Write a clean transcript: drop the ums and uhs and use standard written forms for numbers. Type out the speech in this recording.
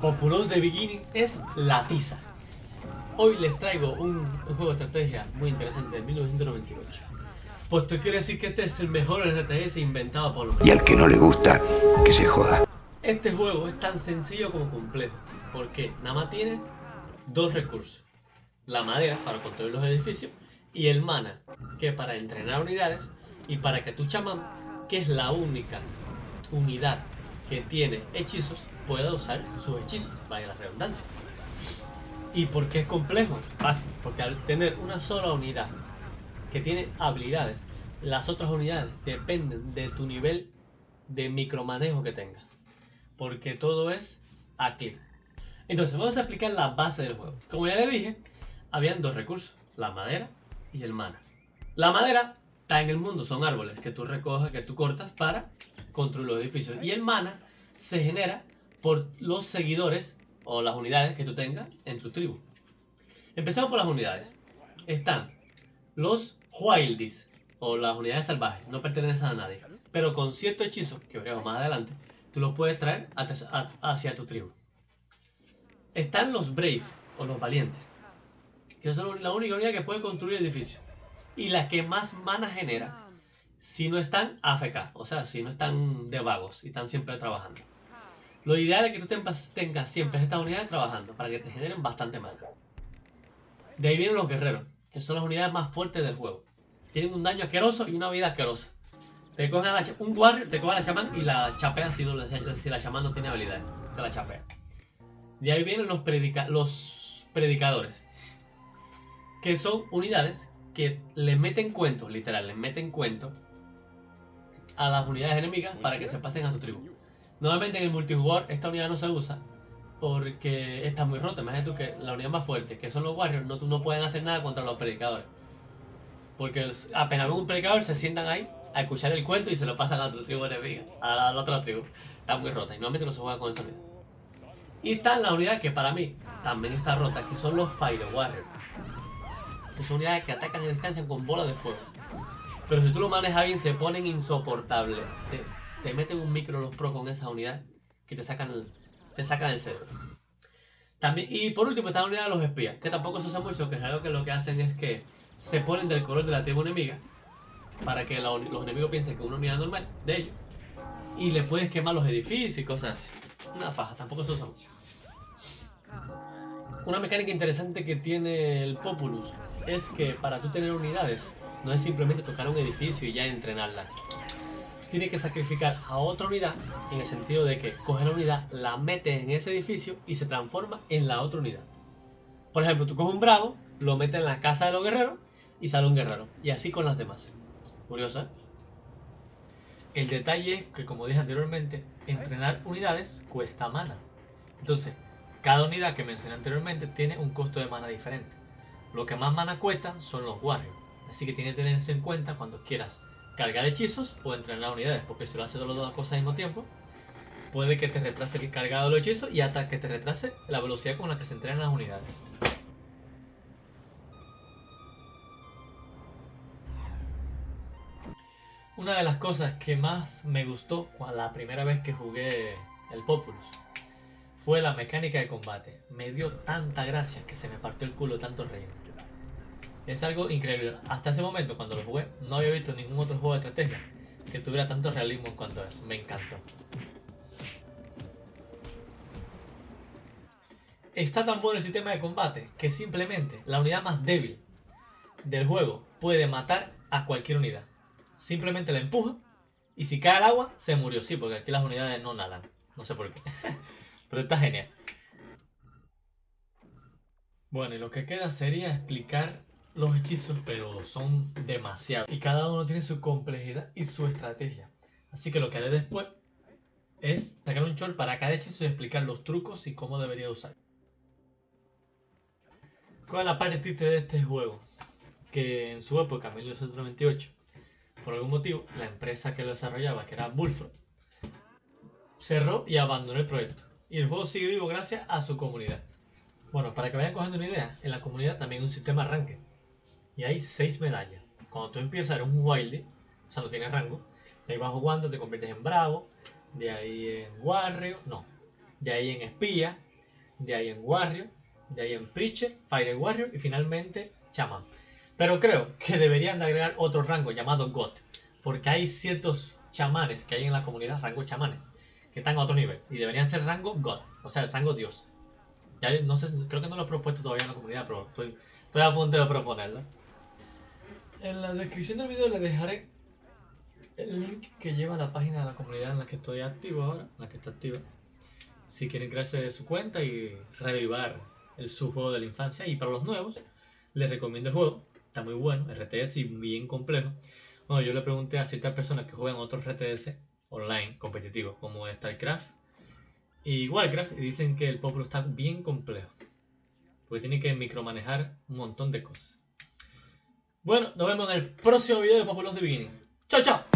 Populous The Beginning es la tiza. Hoy les traigo un juego de estrategia muy interesante de 1998. Pues te quiero decir que este es el mejor RTS inventado por los Y al que no le gusta, que se joda. Este juego es tan sencillo como complejo, porque nada más tiene dos recursos. La madera para construir los edificios y el mana, que es para entrenar unidades y para que tu chamán, que es la única unidad que tiene hechizos, pueda usar sus hechizos, vaya la redundancia. ¿Y por qué es complejo? Fácil, porque al tener una sola unidad que tiene habilidades, las otras unidades dependen de tu nivel de micromanejo que tengas, porque todo es aquí. Entonces vamos a explicar la base del juego. Como ya le dije, habían dos recursos, la madera y el mana. La madera está en el mundo, son árboles que tú recoges, que tú cortas para construir los edificios. Y el mana se genera por los seguidores o las unidades que tú tengas en tu tribu. Empezamos por las unidades. Están los Wildies o las unidades salvajes, no pertenecen a nadie, pero con cierto hechizo, que veremos más adelante, tú los puedes traer hacia tu tribu. Están los Brave o los valientes, que son la única unidad que puede construir edificios y la que más mana genera si no están AFK, o sea, si no están de vagos y están siempre trabajando. Lo ideal es que tú tengas siempre estas unidades trabajando para que te generen bastante mana. De ahí vienen los guerreros, que son las unidades más fuertes del juego. Tienen un daño asqueroso y una vida asquerosa. Te cogen un warrior, te coge a la chamán y la chapea si la chamán no tiene habilidades. Te la chapea. De ahí vienen los predicadores, que son unidades que le meten cuentos, literal, le meten cuentos a las unidades enemigas para que se pasen a tu tribu. Normalmente en el multijugador esta unidad no se usa porque está muy rota. Imagínate tú que la unidad más fuerte, que son los warriors, no pueden hacer nada contra los predicadores. Porque apenas ven un predicador se sientan ahí a escuchar el cuento y se lo pasan a tu tribu enemiga, a la otra tribu. Está muy rota y normalmente no se juega con esa unidad. Y está la unidad que para mí también está rota, que son los Fire Warriors. Que son unidades que atacan a distancia con bolas de fuego. Pero si tú lo manejas bien, se ponen insoportables. Te meten un micro los pros con esa unidad que te sacan el cerebro. También, y por último está la unidad de los espías, que tampoco se usa mucho, que es algo que lo que hacen es que se ponen del color de la tribu enemiga para que los enemigos piensen que es una unidad normal de ellos y le puedes quemar los edificios y cosas así. Una paja, tampoco se usa mucho. Una mecánica interesante que tiene el Populous es que para tú tener unidades no es simplemente tocar un edificio y ya entrenarla. Tú tienes que sacrificar a otra unidad en el sentido de que coges la unidad, la metes en ese edificio y se transforma en la otra unidad. Por ejemplo, tú coges un bravo, lo metes en la casa de los guerreros y sale un guerrero. Y así con las demás. Curioso, ¿eh? El detalle es que, como dije anteriormente, entrenar unidades cuesta mana. Entonces, cada unidad que mencioné anteriormente tiene un costo de mana diferente. Lo que más mana cuesta son los warriors. Así que tiene que tenerse en cuenta cuando quieras cargar hechizos o entrenar unidades. Porque si lo haces las dos cosas al mismo tiempo, puede que te retrase el cargado de los hechizos y hasta que te retrase la velocidad con la que se entrenan las unidades. Una de las cosas que más me gustó la primera vez que jugué el Populous fue la mecánica de combate. Me dio tanta gracia que se me partió el culo tanto reír. Es algo increíble. Hasta ese momento, cuando lo jugué, no había visto ningún otro juego de estrategia que tuviera tanto realismo en cuanto a eso. Me encantó. Está tan bueno el sistema de combate que simplemente la unidad más débil del juego puede matar a cualquier unidad. Simplemente la empuja y si cae al agua, se murió. Sí, porque aquí las unidades no nadan. No sé por qué. Pero está genial. Bueno, y lo que queda sería explicar los hechizos, pero son demasiados. Y cada uno tiene su complejidad y su estrategia. Así que lo que haré después es sacar un short para cada hechizo y explicar los trucos y cómo debería usar. ¿Cuál es la parte triste de este juego? Que en su época, 1998, por algún motivo, la empresa que lo desarrollaba, que era Bullfrog, cerró y abandonó el proyecto. Y el juego sigue vivo gracias a su comunidad. Bueno, para que vayan cogiendo una idea, en la comunidad también hay un sistema ranking. Y hay 6 medallas. Cuando tú empiezas eres un wildie, o sea, no tienes rango. De ahí vas jugando, te conviertes en bravo. De ahí en warrior, no. De ahí en espía. de ahí en Warrior, de ahí en Preacher, Fire Warrior y finalmente Shaman. Pero creo que deberían de agregar otro rango llamado God, porque hay ciertos chamanes que hay en la comunidad, rango chamanes, que están a otro nivel y deberían ser rango God, o sea, rango Dios. Ya no sé, creo que no lo he propuesto todavía en la comunidad, pero estoy a punto de proponerlo. En la descripción del video les dejaré el link que lleva a la página de la comunidad en la que estoy activo ahora, en la que está activa. Si quieren crearse de su cuenta y revivar su juego de la infancia. Y para los nuevos, les recomiendo el juego. Está muy bueno, RTS y bien complejo. Bueno, yo le pregunté a ciertas personas que juegan otros RTS online competitivos, como StarCraft y Warcraft, y dicen que el Populous está bien complejo. Porque tiene que micromanejar un montón de cosas. Bueno, nos vemos en el próximo video de Populous The Beginning. ¡Chao, chao!